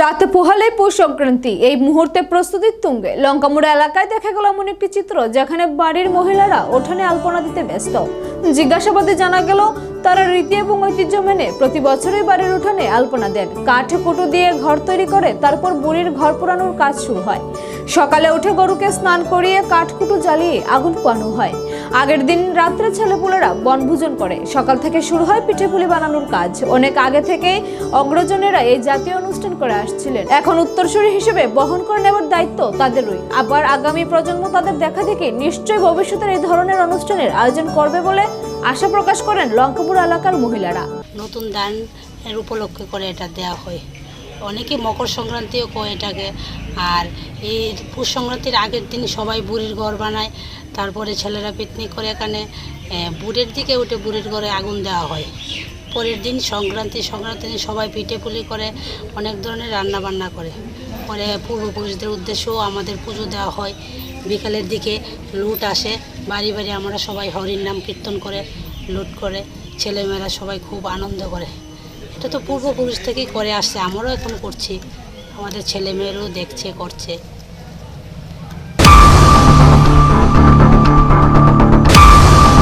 রাতে পোহালেই পৌষ সংক্রান্তি। এই মুহূর্তে প্রস্তুতির তুঙ্গে লঙ্কামুড়া এলাকায় দেখা গেল এমন একটি চিত্র, যেখানে বাড়ির মহিলারা উঠোনে আলপনা দিতে ব্যস্ত। জিজ্ঞাসাবাদে জানা গেল, তারা রীতি এবং ঐতিহ্য মেনে প্রতি বছরই বাড়ির উঠোনে আলপনা দেন। কাঠ কুটো দিয়ে ঘর তৈরি করে তারপর বুড়ির ঘর পোড়ানোর কাজ শুরু হয়। সকালে উঠে গরুকে স্নান করিয়ে কাঠকুটো জ্বালিয়ে আগুন পোয়ানো হয়। আগের দিন রাত্রে ছেলেপুলেরা বনভোজন করে। সকাল থেকে শুরু হয় পিঠেপুলি বানানোর কাজ। অনেক আগে থেকে অগ্রজনেরা এই জাতীয় অনুষ্ঠান করে আসছিলেন। এখন উত্তরসূরি হিসেবে বহন করে নেওয়ার দায়িত্ব তাদেরই। আবার আগামী প্রজন্ম তাদের দেখা দেখে নিশ্চয়ই ভবিষ্যতের এই ধরনের অনুষ্ঠানের আয়োজন করবে বলে আশা প্রকাশ করেন লঙ্কাপুর এলাকার মহিলারা। নতুন ধান এর উপলক্ষে করে এটা দেওয়া হয়। অনেকে মকর সংক্রান্তিও কয় এটাকে। আর এই পৌষ সংক্রান্তির আগের দিন সবাই বুড়ির ঘর বানায়, তারপরে ছেলেরা পিকনিক করে এখানে বুড়ের দিকে উঠে বুড়ির ঘরে আগুন দেওয়া হয়। পরের দিন সংক্রান্তির দিন সবাই পিঠে পুলি করে, অনেক ধরনের রান্না বান্না করে। পরে পূর্বপুরুষদের উদ্দেশ্যেও আমাদের পুজো দেওয়া হয়। বিকালের দিকে লুট আসে, বাড়ি বাড়ি আমরা সবাই হরির নাম কীর্তন করে লুট করে, ছেলেমেয়েরা সবাই খুব আনন্দ করে। এটা তো পূর্বপুরুষ থেকেই করে আসছে, আমরাও এখন করছি, আমাদের ছেলেমেয়েরাও দেখছে, করছে।